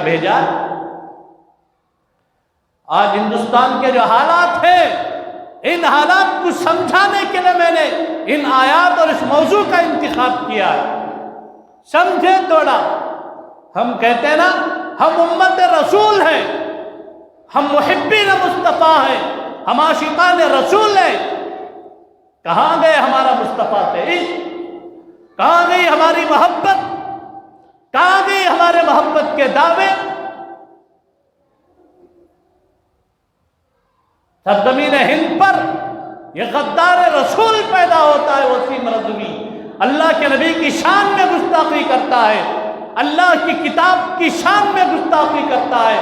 بھیجا ہے۔ آج ہندوستان کے جو حالات ہیں، ان حالات کو سمجھانے کے لیے میں نے ان آیات اور اس موضوع کا انتخاب کیا ہے۔ سمجھے توڑا، ہم کہتے ہیں نا ہم امت رسول ہیں، ہم محبین مصطفیٰ ہیں، ہم عاشقان رسول ہیں۔ کہاں گئے ہمارا مصطفیٰ سے عشق؟ کہاں گئی ہماری محبت؟ کہاں گئی ہمارے محبت کے دعوے؟ سرزمین ہند پر یہ غدار رسول پیدا ہوتا ہے، وسیم رضوی اللہ کے نبی کی شان میں گستاخی کرتا ہے، اللہ کی کتاب کی شان میں گستاخی کرتا ہے،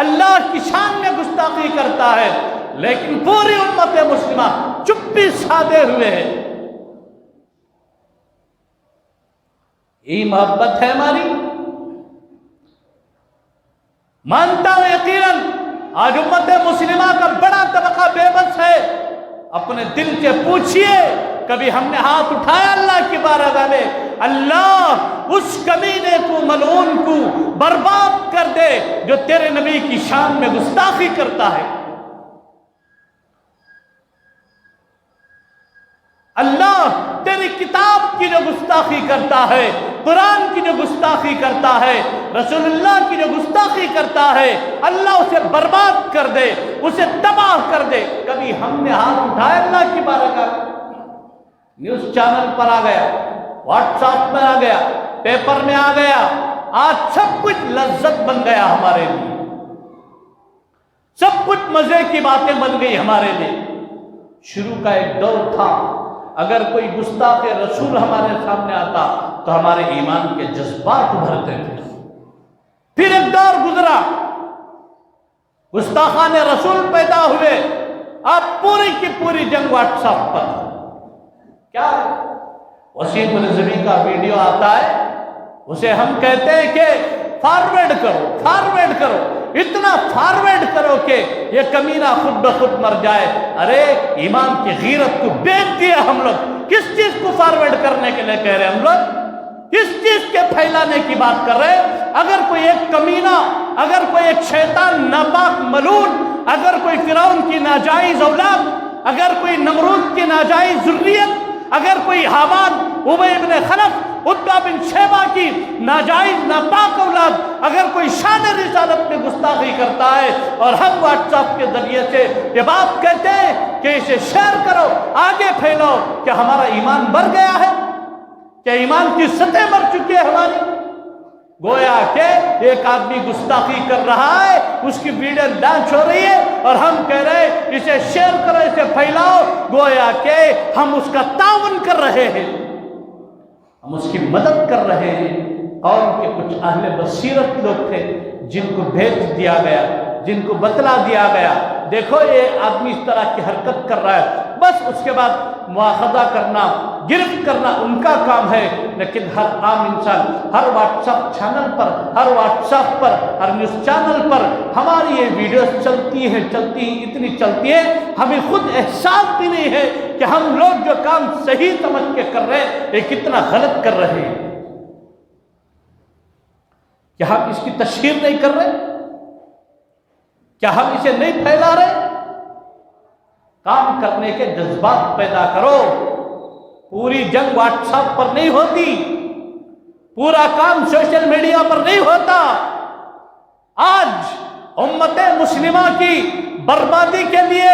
اللہ کی شان میں گستاخی کرتا ہے، لیکن پوری امت مسلمہ چپی سادے ہوئے ہے۔ یہی محبت ہے ہماری؟ مانتا ہوں یقیناً آج امت مسلمہ کا بڑا طبقہ بے بس ہے۔ اپنے دل سے پوچھئے، کبھی ہم نے ہاتھ اٹھایا اللہ کی بارگاہ میں، اللہ اس کمینے کو، ملعون کو برباد کر دے جو تیرے نبی کی شان میں گستاخی کرتا ہے؟ اللہ تیری کتاب کی جو گستاخی کرتا ہے، قرآن کی جو گستاخی کرتا ہے، رسول اللہ کی جو گستاخی کرتا ہے، اللہ اسے برباد کر دے، اسے تباہ کر دے۔ کبھی ہم نے ہاتھ اٹھایا اللہ کی بارگاہ میں؟ نیوز چینل پر آ گیا، واٹس ایپ میں آ گیا، پیپر میں آ گیا، آج سب کچھ لذت بن گیا ہمارے لیے، سب کچھ مزے کی باتیں بن گئی ہمارے لیے۔ شروع کا ایک دور تھا، اگر کوئی گستاخ رسول ہمارے سامنے آتا تو ہمارے ایمان کے جذبات ابھرتے تھے۔ پھر ایک دور گزرا، گستاخان رسول پیدا ہوئے، اب پوری کی پوری جنگ واٹس ایپ پر۔ کیا ہے؟ وسیم رضوی کا ویڈیو آتا ہے، اسے ہم کہتے ہیں کہ فارورڈ کرو، فارورڈ کرو، اتنا فارورڈ کرو کہ یہ کمینہ خود بخود مر جائے۔ ارے ایمان کی غیرت کو بیچ دیا ہم لوگ، کس چیز کو فارورڈ کرنے کے لیے کہہ رہے ہم لوگ؟ کس چیز کے پھیلانے کی بات کر رہے؟ اگر کوئی ایک کمینہ، اگر کوئی ایک شیطان ناپاک ملعون، اگر کوئی فرعون کی ناجائز اولاد، اگر کوئی نمرود کی ناجائز ذریت، اگر کوئی حامان، ابی بن خلف، عتبہ بن شیبہ کی ناجائز ناپاک اولاد، اگر کوئی شان رسالت میں گستاخی کرتا ہے اور ہم واٹس ایپ کے ذریعے سے یہ بات کہتے ہیں کہ اسے شیئر کرو، آگے پھیلاؤ، کیا ہمارا ایمان بڑھ گیا ہے؟ کیا ایمان کی سطح مر چکی ہے ہماری؟ گویا کہ ایک آدمی گستاخی کر رہا ہے، اس کی ویڈیو لانچ ہو رہی ہے اور ہم کہہ رہے ہیں اسے شیئر کرو، اسے پھیلاؤ، گویا کہ ہم اس کا تعاون کر رہے ہیں، ہم اس کی مدد کر رہے ہیں۔ قوم کے کچھ اہل بصیرت لوگ تھے جن کو بھیج دیا گیا، جن کو بتلا دیا گیا، دیکھو یہ آدمی اس طرح کی حرکت کر رہا ہے، بس اس کے بعد مواخذہ کرنا، گرفت کرنا ان کا کام ہے۔ لیکن ہر عام انسان، ہر واٹس ایپ چینل پر، ہر واٹس ایپ پر، ہر نیوز چینل پر ہماری یہ ویڈیوز چلتی ہیں، اتنی چلتی ہے، ہمیں خود احساس بھی نہیں ہے کہ ہم لوگ جو کام صحیح سمجھ کے کر رہے ہیں یہ کتنا غلط کر رہے ہیں۔ کیا ہم اس کی تشہیر نہیں کر رہے؟ کیا ہم اسے نہیں پھیلا رہے؟ کام کرنے کے جذبات پیدا کرو۔ پوری جنگ واٹس ایپ پر نہیں ہوتی، پورا کام سوشل میڈیا پر نہیں ہوتا۔ آج امت مسلمہ کی بربادی کے لیے،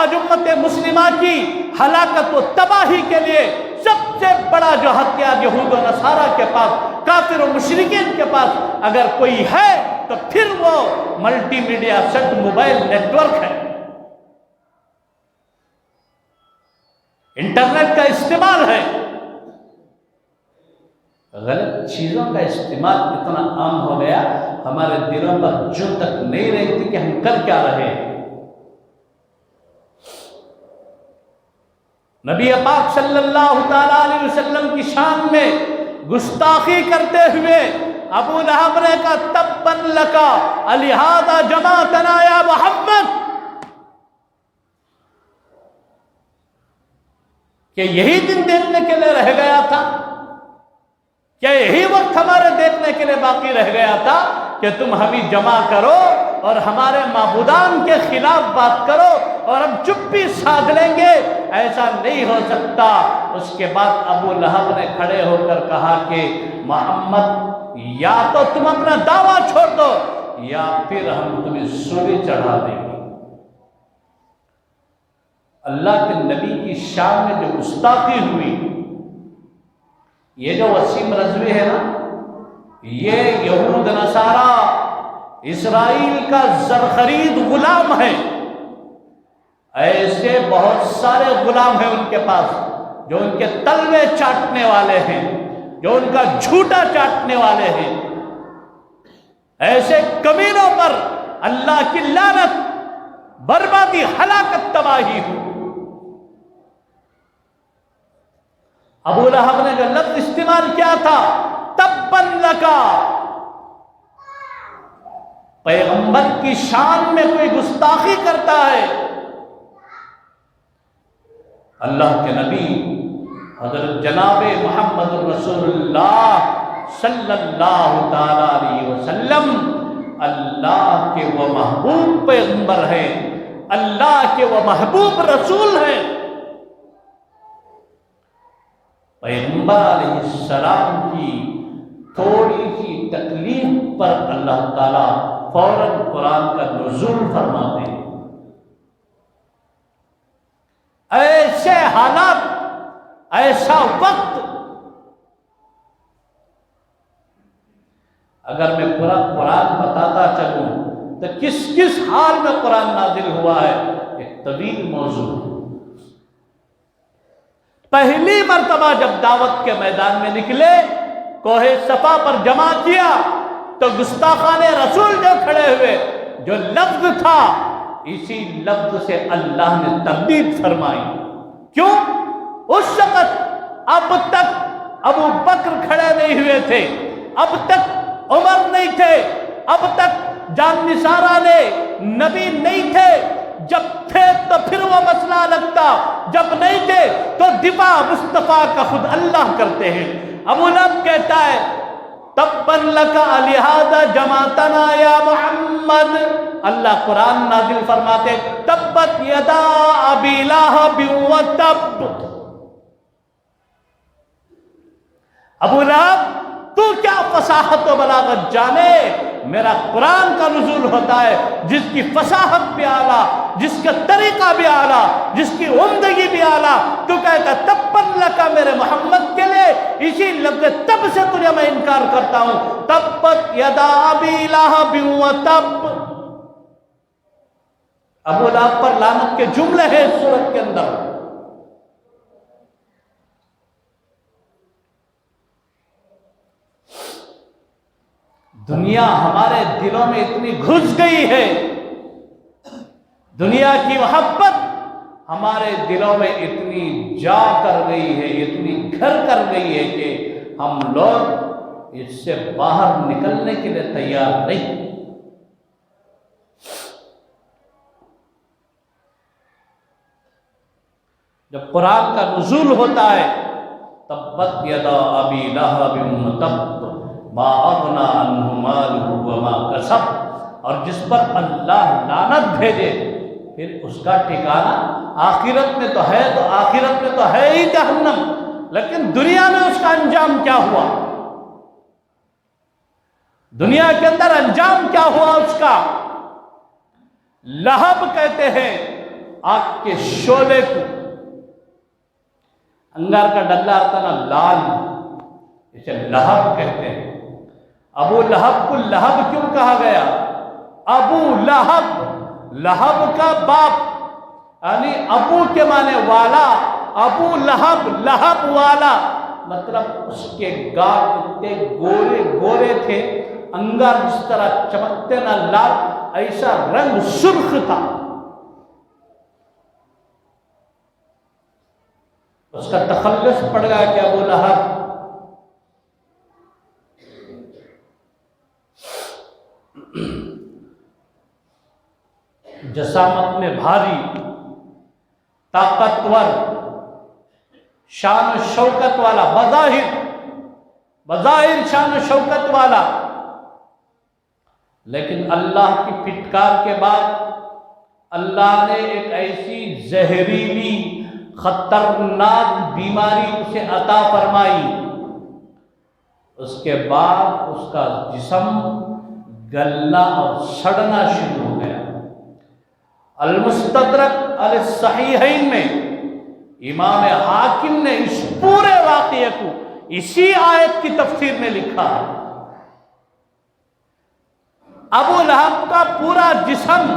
آج امت مسلمہ کی ہلاکت و تباہی کے لیے سب سے بڑا جو ہتھیار یہود و نصارہ کے پاس، کافر و مشرکین کے پاس اگر کوئی ہے تو پھر وہ multimedia set mobile network ہے، انٹرنیٹ کا استعمال ہے۔ غلط چیزوں کا استعمال اتنا عام ہو گیا، ہمارے دلوں پر جو تک نہیں رہتی کہ ہم کر کیا رہے ہیں۔ نبی پاک صلی اللہ تعالیٰ علیہ وسلم کی شان میں گستاخی کرتے ہوئے ابو لہب نے کہا تبا لکا الہذا جمعتنا یا محمد، کہ یہی دن دیکھنے کے لیے رہ گیا تھا؟ کیا یہی وقت ہمارے دیکھنے کے لیے باقی رہ گیا تھا کہ تم ہمیں جمع کرو اور ہمارے معبودان کے خلاف بات کرو اور ہم چپی سادھ لیں گے، ایسا نہیں ہو سکتا۔ اس کے بعد ابو لہب نے کھڑے ہو کر کہا کہ محمد یا تو تم اپنا دعویٰ چھوڑ دو یا پھر ہم تمہیں سولی چڑھا دیں گے۔ اللہ کے نبی کی شان میں جو گستاخی ہوئی، یہ جو وسیم رضوی ہے نا، یہ یہود نصارہ اسرائیل کا زرخرید غلام ہے۔ ایسے بہت سارے غلام ہیں ان کے پاس جو ان کے تلوے چاٹنے والے ہیں، جو ان کا جھوٹا چاٹنے والے ہیں۔ ایسے کمینوں پر اللہ کی لعنت، بربادی، ہلاکت، تباہی ہو۔ ابو لہب نے جو لفظ استعمال کیا تھا، تبا لکا، پیغمبر کی شان میں کوئی گستاخی کرتا ہے۔ اللہ کے نبی حضرت جناب محمد رسول اللہ صلی اللہ تعالی علیہ وسلم اللہ کے وہ محبوب پیغمبر ہیں، اللہ کے وہ محبوب رسول ہیں۔ پیغمبر علیہ السلام کی تھوڑی سی تکلیف پر اللہ تعالیٰ فوراً قرآن کا نزول فرماتے ہیں۔ ایسے حالات، ایسا وقت، اگر میں پورا قرآن بتاتا چلوں تو کس کس حال میں قرآن نازل ہوا ہے، ایک طویل موضوع۔ پہلی مرتبہ جب دعوت کے میدان میں نکلے، کوہ صفا پر جمع کیا، تو گستاخان رسول جو کھڑے ہوئے، جو لفظ تھا، اسی لفظ سے اللہ نے تردید فرمائی۔ کیوں؟ اس وقت اب تک ابو بکر کھڑے نہیں ہوئے تھے، اب تک عمر نہیں تھے، اب تک جان نثارہ نے نبی نہیں تھے۔ جب تھے تو پھر وہ مسئلہ لگتا، جب نہیں تھے تو دفاع مصطفیٰ کا خود اللہ کرتے ہیں۔ ابو لہب کہتا ہے تبًّا لک لہذا جمعتنا یا محمد۔ اللہ قرآن نازل فرماتے تبت یدا ابی لہب وتب۔ ابو لہب تو کیا فصاحت و بلاغت جانے، میرا قرآن کا نزول ہوتا ہے جس کی فصاحت بھی اعلیٰ، جس کا طریقہ بھی اعلیٰ، جس کی عمدگی بھی اعلیٰ۔ تو کہتا تبًّا لک میرے محمد کے لیے اسی لفظ تب سے تجھے میں انکار کرتا ہوں۔ تبت یدا ابی لہب وتب۔ ابو لہب پر لعنت کے جملے ہیں اس سورت کے اندر۔ دنیا ہمارے دلوں میں اتنی گھس گئی ہے، دنیا کی محبت ہمارے دلوں میں اتنی جا کر گئی ہے، اتنی گھر کر گئی ہے کہ ہم لوگ اس سے باہر نکلنے کے لیے تیار نہیں۔ جب قرآن کا نزول ہوتا ہے تبت یدا ابی لہب وتب ما اغنی عنہ مالہ وما کسب، اور جس پر اللہ لعنت بھیجے پھر اس کا ٹھکانہ آخرت میں تو ہے، تو آخرت میں تو ہے ہی جہنم، لیکن دنیا میں اس کا انجام کیا ہوا؟ دنیا کے اندر انجام کیا ہوا اس کا؟ لہب کہتے ہیں آگ کے شعلے کو، انگار کا ڈلہ آتا نا لال، اسے لہب کہتے ہیں۔ ابو لہب کو لہب کیوں کہا گیا؟ ابو لہب، لہب کا باپ، یعنی ابو کے معنی والا، ابو لہب، لہب والا، مطلب اس کے گال اتنے گورے گورے تھے، انگار جس طرح چمکتے نہ لال، ایسا رنگ سرخ تھا۔ اس کا تخلص پڑ گیا کہ ابو لہب۔ جسامت میں بھاری، طاقتور، شان و شوکت والا، بظاہر شان و شوکت والا، لیکن اللہ کی پھٹکار کے بعد اللہ نے ایک ایسی زہریلی خطرناک بیماری اسے عطا فرمائی، اس کے بعد اس کا جسم گلنا اور سڑنا شروع ہو گیا۔ المستدرک علی الصحیحین میں امام حاکم نے اس پورے واقعے کو اسی آیت کی تفسیر میں لکھا۔ ابو لہب کا پورا جسم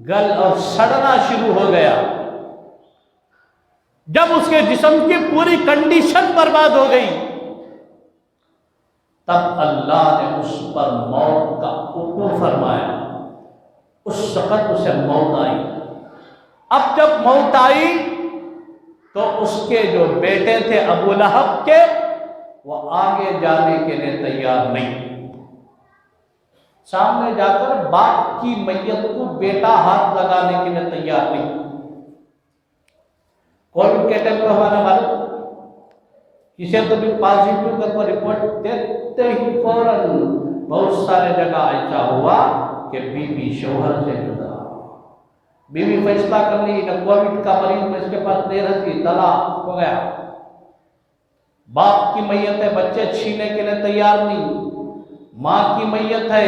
گل اور سڑنا شروع ہو گیا۔ جب اس کے جسم کی پوری کنڈیشن برباد ہو گئی، تب اللہ نے اس پر موت کا حکم فرمایا۔ اس وقت اسے موت آئی۔ اب جب موت آئی تو اس کے جو بیٹے تھے ابو لہب کے، وہ آگے جانے کے لیے تیار نہیں۔ سامنے جا کر باپ کی میت کو بیٹا ہاتھ لگانے کے لیے تیار نہیں۔ کووڈ کے ٹائم پہ ہمارا معلوم کسی تو بھی پازیٹیو کا رپورٹ دیتے ہی فوراً بہت سارے جگہ ایسا ہوا کہ بیوی شوہر سے جدا، بیوی فیصلہ کر لی کہ کووڈ کا مریض اس کے پاس نہیں رہتی، طلاق ہو گیا۔ باپ کی میت ہے، بچے چھینے کے لیے تیار نہیں، ماں کی میت ہے،